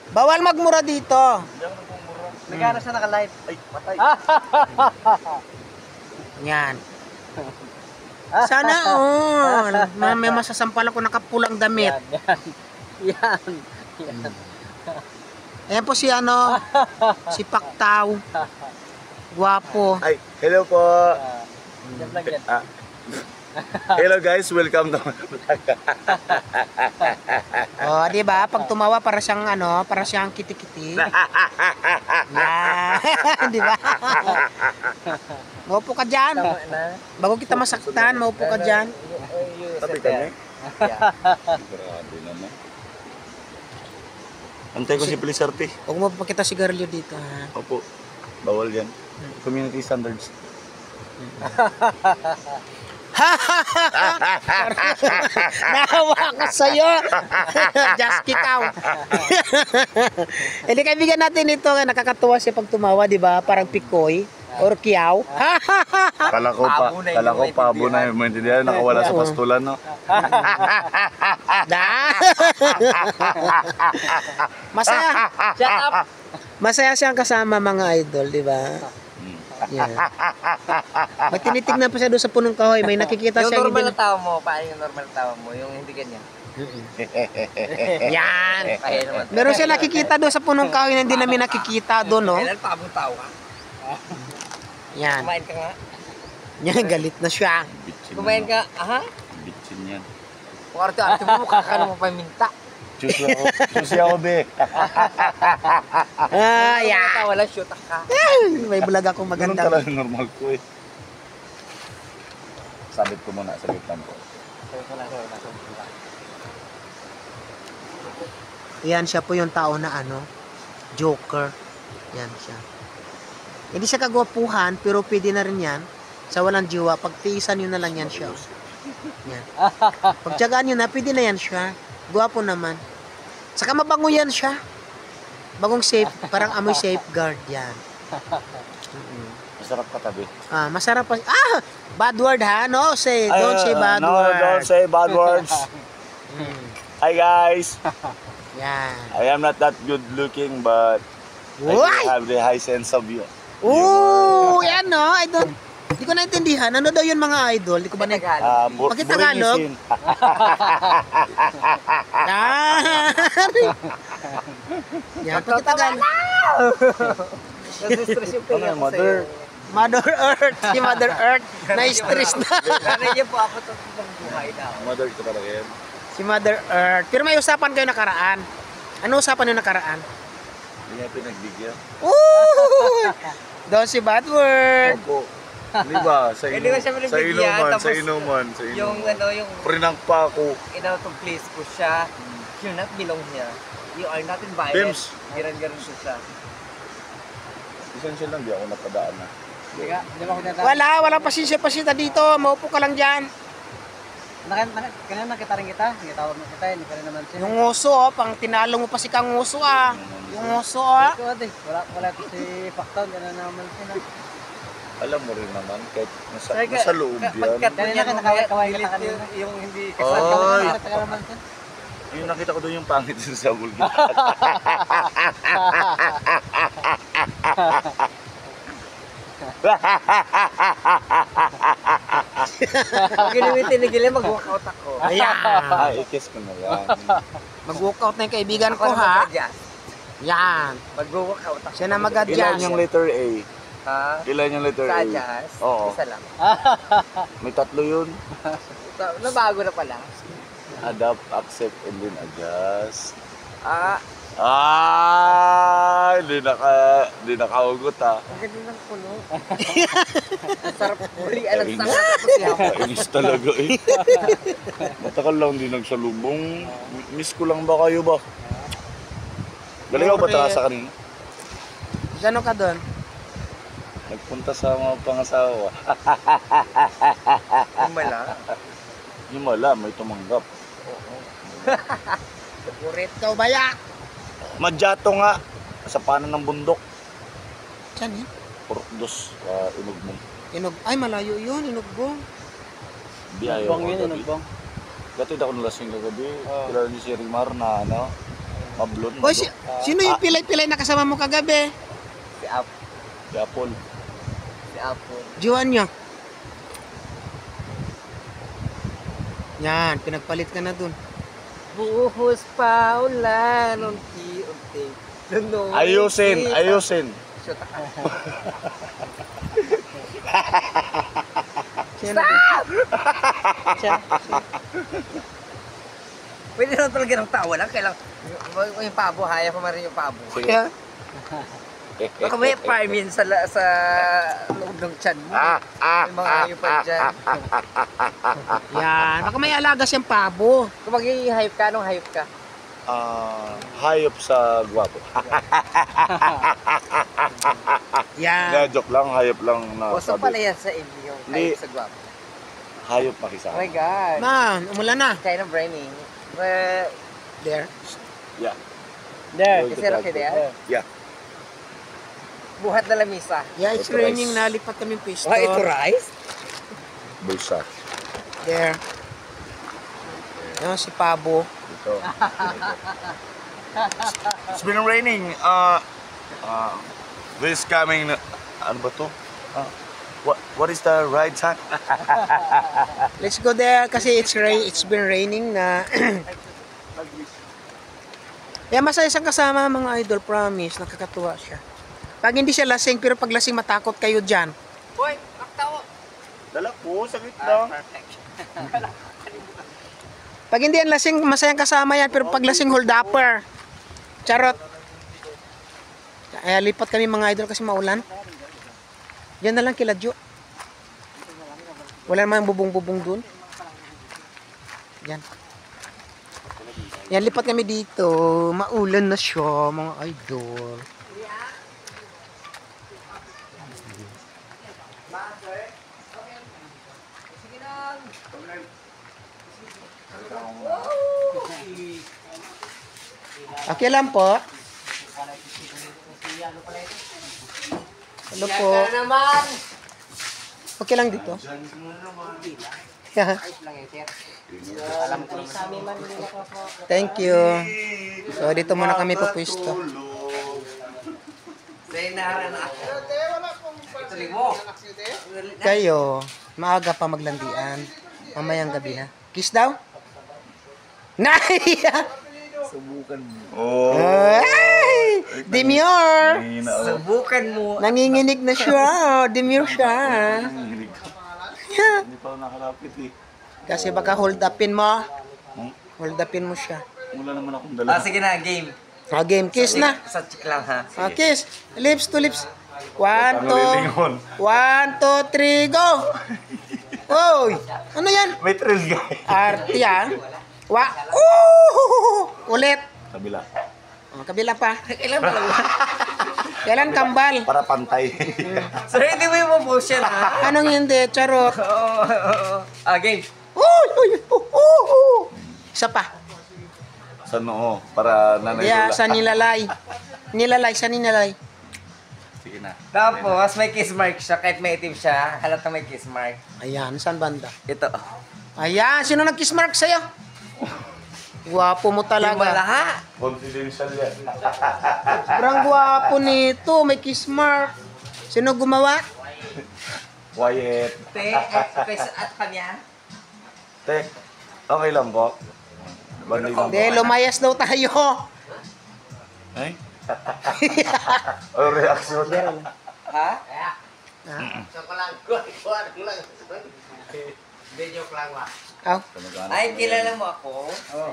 Bawal magmura dito. Nagana siya naka-live. Ay, patay. Yan. Sana all. May masasampal ako nakapulang damit. Yan. Ayan po si ano, si Paktaw. Guwapo. Ay, hello po. Hello guys, welcome to Oh, di ba? Pag tumawa para siyang ano, para siyang kiti-kiti. Yan, di ba? Maupo ka diyan. Bago kita masaktan, maupo ka diyan. Tapi kami. Grabe naman. Antay ko si Plisarte. Huwag mo papakita sigarilyo dito, ha? Opo. Bawal yan. Community standards. Nahawa ko sa'yo. Just kick out. Hindi kaibigan natin ito. Nakakatuwa siya pag tumawa, di ba? Parang pikoy or kiyaw. Kala ko pabo na yung maintindihan. Nakawala sa pastulan, no? Masaya. Shut up. Masaya siyang kasama mga idol, di ba? Yan. Pag tinitignan pa siya doon sa punong kahoy, may nakikita siya. Yung normal na tao mo, paano yung normal na tao mo? Yung hindi ganyan. Yan. Meron siya nakikita doon sa punong kahoy na hindi namin nakikita doon, no? Kailan pabong tao ka? Yan. Kumain ka nga. Yan, galit na siya. Kumain ka, aha? Bitchin yan. Kung arte-arte mo, kakano mo pa minta. Susi ako, be. Yeah. Wala shoot ka. May bulag akong Ganun maganda. talaga normal ko eh. Sabit ko muna, sabit lang po. Yan siya po yung tao na ano, joker. Yan siya. Hindi siya kagwapuhan, pero pwede na rin yan. Sa walang jiwa, pagtiisan nyo na lang yan siya. Yan. Pagtyagaan nyo na, pwede na yan siya. Gwapo naman. Saka mabango yan siya. Bagong safe, parang amoy safeguard yan. Masarap katabi. Masarap pa. Bad word ha? No, don't say bad no, word. don't say bad words. Hi guys. Yan. I am not that good looking, but I do have the high sense of you. Oo, yan no. Hindi ko naintindihan. Ano daw yun mga idol? Hindi ko ba naintindihan? Pakitagalog? Yan, pakitagalog. Nadistress yung pila ko sa'yo. Mother Earth. Si Mother Earth. Na-stress na. Nanay niya po ako itong buhay na. Mother ko talaga yan. Si Mother Earth. Pero may usapan kayo nakaraan. Ano usapan yung nakaraan? Hindi niya pinagbigyan. Don't say bad word. Opo. Di ba? Sa inuman. Yung ano, yung Prinang pa ako. to please ko siya. You're not belong here. You are not invited. Bims. Garan-garan ko siya. Essential lang, di ako napadaan na. Walang pasisya-pasita dito. Maupo ka lang dyan. Kanina nakita rin kita. Tawag mo kita, hindi ka rin naman siya. Yung nguso, pang tinalo mo pa si Kang Nguso, Yung nguso, Wala ko si Paktaw, gano'n naman siya. Alam mo rin naman, kahit nasa loob yan. Kanina ka nakaway kita kanina. Yung hindi Oy! ka naman siya. Yung nakita ko doon yung pangit sa bulgit. Giliwitin mag-walkout ako. Ayan. I-kiss ko na yan. Mag-walkout na yung kaibigan ko, ha? Yan. Mag-walkout ako. Siya na Ilan mag-adjust. yung letter A? Ha? Ilan yung letter Sa A? adjust? Oo. Isa lang. May tatlo yun. Nabago na pala. Adapt, accept, and then adjust. Hindi nakaugot ha. Ang ganda ng puno. Ang sarap huli. Alam sa mga Kainis talaga eh. Matagal lang din nagsalubong. Miss ko lang ba kayo ba? Galing ako ba sa kanina? Gano'n ka doon? Nagpunta sa mga pangasawa. Mala. Yung mala, may tumanggap. Kurit ka, baya. Madyato nga. Sa panan ng bundok. Saan yun? Purokdos, Inugbong. Ay, malayo yun, Inugbong. Biyayo ko gabi. Gatid ako nalasing kagabi. Kilala ni si Rimar na ano. Mablon. Hoy, sino yung pilay-pilay na kasama mo kagabi? Si Ap. Si Apple. Si Apple. Juan niya. Yan, pinagpalit ka na dun. Buhos pa ulan, unti-unti. Ayusin, ayusin. Shoot ka. Sino? Siya. Pwede naman talaga ng tawa lang. Kailang yung pabo, haya pa man rin yung pabo. Kaya, Baka may parmin sa loob ng tiyan mo. May mga hayop pa dyan. yan. Baka may alaga siyang pabo. Kung mag-i-hype ka, anong hype ka? Hayop sa gwapo. Yan. Joke lang, hayop lang na Gusto pala yan sa inyo, yung Hindi. hype sa gwapo. Hayop Oh makisama. my God. Man, umulan na. Kind of raining. But, There. Yeah. there. Hold Is the it okay bag. there? Yeah. Buhat na lamisa. Yeah, it's Ito, raining. guys. Nalipat kami pisto. rice? Bulsa. There. Yan si Pabo. Ito. It's been raining. This coming. Ano ba to? What is the right time? Let's go there kasi it's been raining na. Kaya masaya siyang kasama mga idol, promise. Nakakatuwa siya. Pag hindi siya lasing, pero pag lasing matakot kayo dyan. Boy, maktawa. Dala po, sakit lang. Perfect. Pag hindi yan lasing, masayang kasama yan. Pero pag lasing, hold upper. Charot. Kaya lipat kami mga idol kasi maulan. Yan na lang kila Jo. Wala namang bubong-bubong dun. Yan. Yan, lipat kami dito. Maulan na siya, mga idol. Okay lang po. Ano po? naman! Okay lang dito. Alam ko sa amin man nila ko. Thank you. So dito muna kami pupwesto. Say na na. Ituloy mo. Kayo, maaga pa maglandian. Mamayang gabi na. Kiss daw? Naiya! Subukan mo. Oh. Ay! Demure! Hina, oh. Subukan mo. Nanginginig na siya. Demure siya. Nanginginig ka. Hindi pa ako nakalapit eh. Kasi baka hold upin mo. Hmm? Hold upin mo siya. Wala naman akong dala. Sige na, game. Game, kiss na. Sa chick lang ha. Kiss. Lips to lips. 1, 2, Lilingon. 1, 2, 3, go! Oy! Ano yan? May thrill guy. Arti yan. Ulit. Kabila. Kabila pa. Kailan pala? Kailan kambal? Para pantay. Sir, hindi mo yung motion ha? Anong hindi? Charot. Game. Isa pa. Sa noo. Para nanay Yeah, Lola. sa nilalay. Sa nilalay. Sige na. Tapos may kiss mark siya. Kahit may itim siya, halatang may kiss mark. Ayan, saan banda? Ito. Ayan, sino nag-kiss mark sa'yo? Gwapo mo Yung talaga. malaha. Confidential yan. Sobrang gwapo nito. May kiss mark. Sino gumawa? Quiet. At pa niya. Tek. Okay lang po. Bandi lang po. Hindi, lumayas daw tayo. Ay? Ano reaction? Ha? Video ko lang wa. Aw, Ay, kilala mo ako.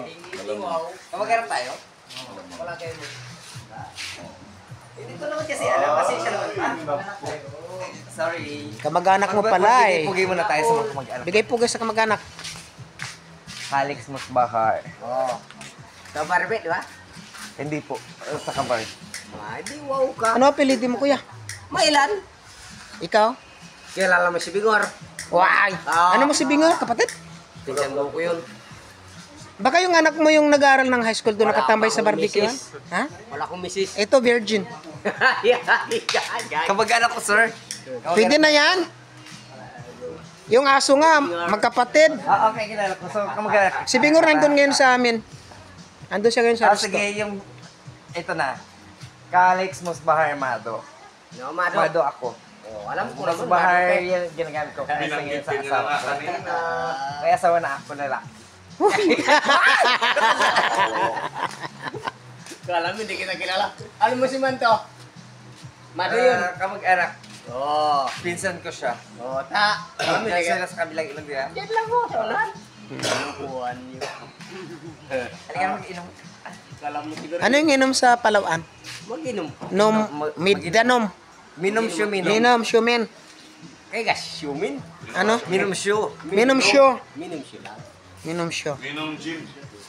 Hindi mo ako. Kamag-arap tayo? Wala kayo mo. Dito naman kasi alam. Kasi siya naman pa. Sorry. kamag-anak mo pala eh. Pugay muna tayo sa mga kamag-anak. Bigay pugay sa kamag-anak. Alex Musbahar. Oh. Sa Barbie, di ba? Hindi po. Sa kabar. Ay, di wow ka. Ano apelido mo kuya? Mailan? Ikaw? Kilala mo si Bigor. Why? Ano mo si Bingor, kapatid? Pinsan mo ko yun. Baka yung anak mo yung nag-aaral ng high school doon Wala nakatambay pa sa akong barbecue? misis. Ha? Wala akong misis. Ito virgin. Kamag-anak ko, sir. Pwede na yan? Yung aso nga, magkapatid. Okay, kilala ko. So, kamag-anak. Si Bingor nandun ngayon sa amin. Andun siya ngayon sa resto. Sige, yung ito na. Calix Musbahar Mado. No, Mado. Mado ako. Oh, alam ko naman. Musbahar yung ginagamit ko. Kaya sa asawa ko. Kaya asawa na ako na lang. Kala mo, hindi kita kilala. Alam mo si Manto? Mado yun. Kamag-anak. Oh. Pinsan ko siya. Oh, ta. Alam mo, Kaya hindi kita. sila sa kabilang ilong nila. Yan lang mo, sa ulan. Kuhan yun. Halika na mag-inom. Kala mo siguro. Ano yung inom sa Palawan? Mag-inom. Nom, middanom. Minom siya, minom. Minom, syumin. Kaya gas, syumin. Ano? Minom siya. Minom siyo. Minom siya lang. Minom siyo. Minong gin.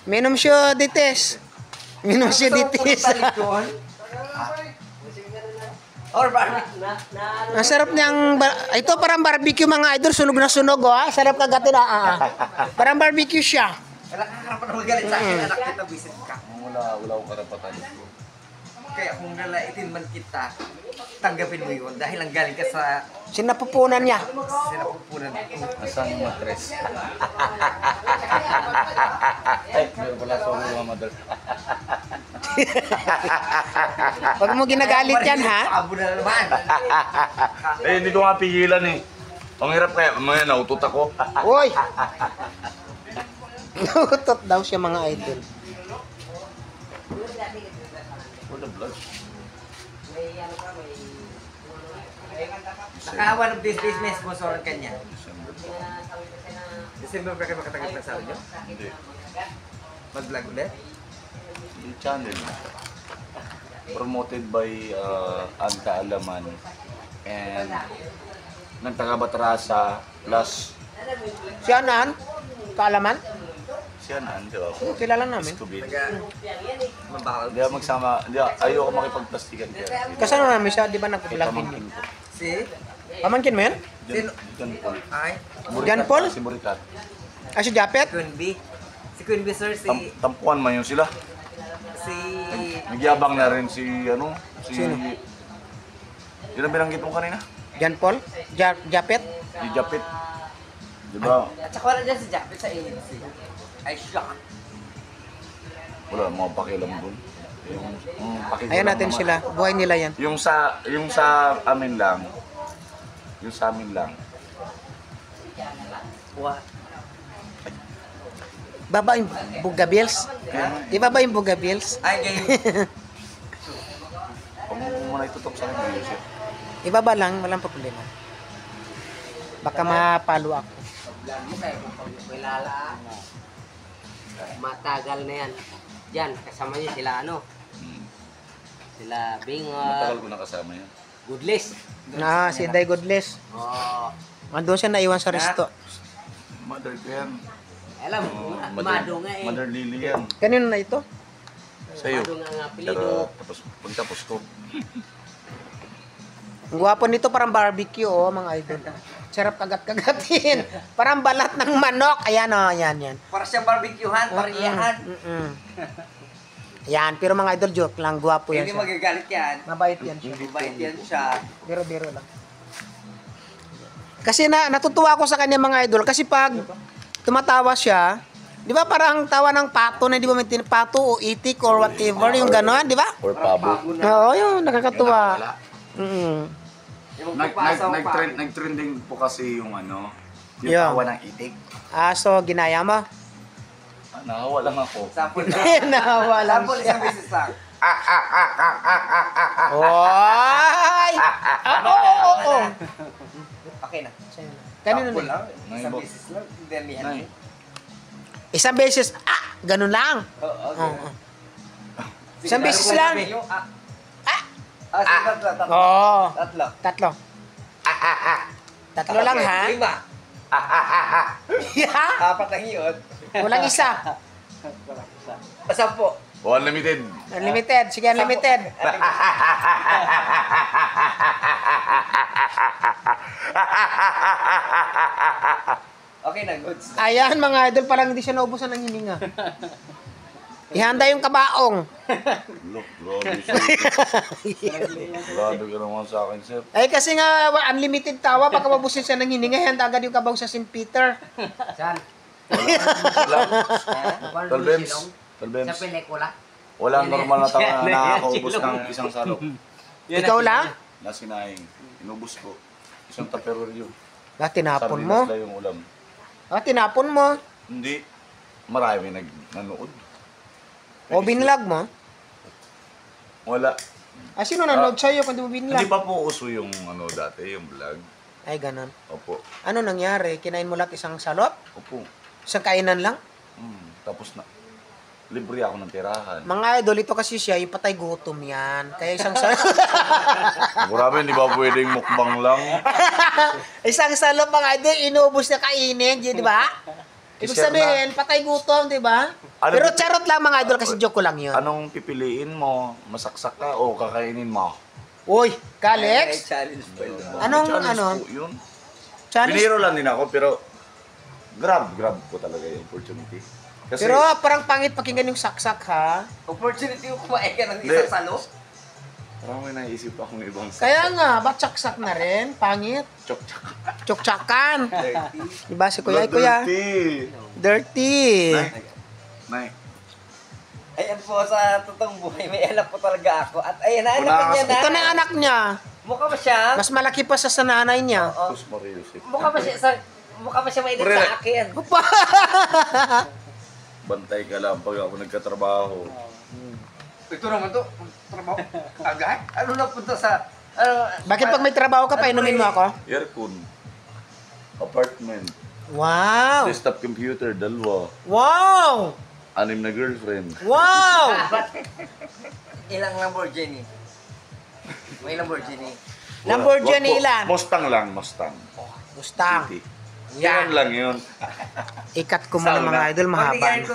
Minom siyo, dites. Minom siyo, dites. Or ba? Ang sarap niyang, ito parang barbecue mga idol, sunog na sunog, oh, ah. Sarap kagatin, Parang barbecue siya. Wala ka karapan na magalit sa akin, anak kita, visit ka. Wala akong karapatan. Kaya kung nalaitin man kita, tanggapin mo yun dahil ang galing ka sa Sinapupunan niya. sinapupunan ko. Asan yung matres? Ay, meron pala sa mga madal. Huwag mo ginagalit yan, ha? Pabo na naman. Hindi ko nga pigilan eh. Ang hirap kaya, mamaya nautot ako. Uy! Nautot daw siya mga idol. For the blood. Naka one of these days may sponsoran ka niya. December ba kayo makatagal ng sabi niyo? Hindi. Mag-vlog ulit? Yung channel. Promoted by Ang Kaalaman and ng taga-Batrasa plus Si Anan? Kaalaman? siya na, di ba? Kilala namin. Scooby. Mabakal. Hindi ako magsama, ayoko makipagplastikan kaya. Kasano namin siya, di ba nag-vlog din Pamangkin yun? ko. Si? Pamangkin mo yan? Sino? John Paul. Ay? John Paul? Si Burikat. Ah, si Japet? Queen B. Si Queen B sir, si... Tampuan man yun sila. Si... Nagyabang na rin si, si... Sino? Yun ang binanggit mo kanina? John Paul? Japet? Si Japit. Di ba? At saka wala dyan si Japet sa ANC. Ay, shock. Wala, mga pakialam dun. Yung pakialam Ayan natin naman. sila. Buhay nila yan. Yung sa amin lang. Yung sa amin lang. What? Baba yung Bugabils? Ibaba yung Bugabils? Ay, game. Kung mo na itutok sa akin, Yusuf. Ibaba lang, walang problema. Baka mapalo ako. Vlog mo kayo kung kilala. Matagal na yan. Diyan, kasama niya sila ano. Sila Bing, Matagal ko nakasama yan. Goodless. Si Day Godless. Oh, Andun siya naiwan sa resto. Mother ko yan. alam mo, Mado nga eh. Mother Lily yan. Kanino na ito? Sa'yo. Mado nga ang apelido. Pero pagtapos ko. Ang gwapo nito parang barbecue, oh, mga idol. Sarap kagat-kagatin. Parang balat ng manok. Ayan, oh, yan, yan. Para siyang barbecuehan, pariyahan. Yan, pero mga idol, joke lang. Gwapo yan Hindi siya. magagalit yan. Mabait yan siya. Mabait yan siya. Biro-biro lang. Kasi natutuwa ako sa kanya mga idol. Kasi pag tumatawa siya, di ba parang tawa ng pato na di ba may pato o itik or whatever, yung gano'n, di ba? Or pabo. Oo, yun, nakakatuwa. Yung magpapasaw pa. Nag-trending po kasi yung yung Yeah. tawa ng itik. So, ginaya mo? Nakawa lang ako. Sample na. Nahawa lang Sample siya. isang beses lang. Oy! Oo. Okay na. Kanino Sample na? lang. May Isang iba. beses lang. Damihan Nay. mo. Isang beses, ganun lang. Oo, Oo. okay. Isang beses lang. Sige, tatlo, tatlo. Oo. Tatlo. Tatlo. Tatlo lang, Okay, ha? Lima. Yeah. Apat lang yun. Walang isa. Sampo. O unlimited. Unlimited. Sige, unlimited. Okay na, goods. Ayan, mga idol, parang hindi siya naubusan ng hininga. Ihanda yung kabaong. Look, grabe siya. Grabe ka naman sa akin, sir. Ay, kasi nga, unlimited tawa. Pagka mabusin siya ng hininga, ihanda agad yung kabaong sa St. Peter. Saan? Wala. Juan Talbems. Silong? Sa Talbems. pelikula? Walang normal na tao na Yan, nakakaubos yan, ng isang salok. Ikaw lang? Na sinaing. Inubos ko. Isang taperoryo. Tinapon mo. Sardinas lang yung ulam. Tinapon mo. Hindi. Marami nanood. O binlag mo. Wala. Sino nanood sa'yo kung di mo Hindi binlag? pa po uso yung dati, yung vlog. Ay, ganun. Opo. Ano nangyari? Kinain mo lang isang salop? Opo. Isang kainan lang? Tapos na. Libre ako ng tirahan. Mga idol, ito kasi siya, yung patay gutom yan. Kaya isang salop. Grabe, hindi ba pwedeng mukbang lang? Isang salop, mga idol, inuubos na kainin, di ba? Ibig I-share sabihin, patay gutom, di ba? Ano Pero ba- charot lang mga idol, kasi joke ko lang yun. Anong pipiliin mo? Masaksak ka o kakainin mo? Uy, Ay, Kalex, challenge pa yun. Anong, Challenge ano? po yun. challenge. Biniro lang din ako, pero grab po talaga yung opportunity. Kasi, Pero parang pangit pakinggan yung saksak, ha? Opportunity yung kumain ka ng Hindi. isang salo. parang may naisip akong ibang Kaya nga, ba't saksak na rin? Pangit. chok-chok. Tsuktsakan. Diba si kuya? Ay, kuya. Dirty. Dirty. Nay. Ayan po, sa totoong buhay, may anak po talaga ako. At ayan, anak Wala niya ka- na. Ito na yung anak niya. Mukha ba siya? Mas malaki pa sa nanay niya. Oo. Tus Mariusip. Mukha ba siya mainit Pre. sa akin? Bantay ka lang pag ako nagkatrabaho. Ito naman to, trabaho. Agad? Ano na punta sa... Ano, Bakit pag may trabaho ka, painumin mo ako? Aircon. Apartment. Wow! Desktop computer, dalawa. Wow! 6 na girlfriend. Wow! Ilang Lamborghini? May Lamborghini. Lamborghini Wag po. ilan? Mustang lang, Mustang. Mustang. City. Yan. Yan lang yun. Ikat ko muna mga idol, mahaba. Pag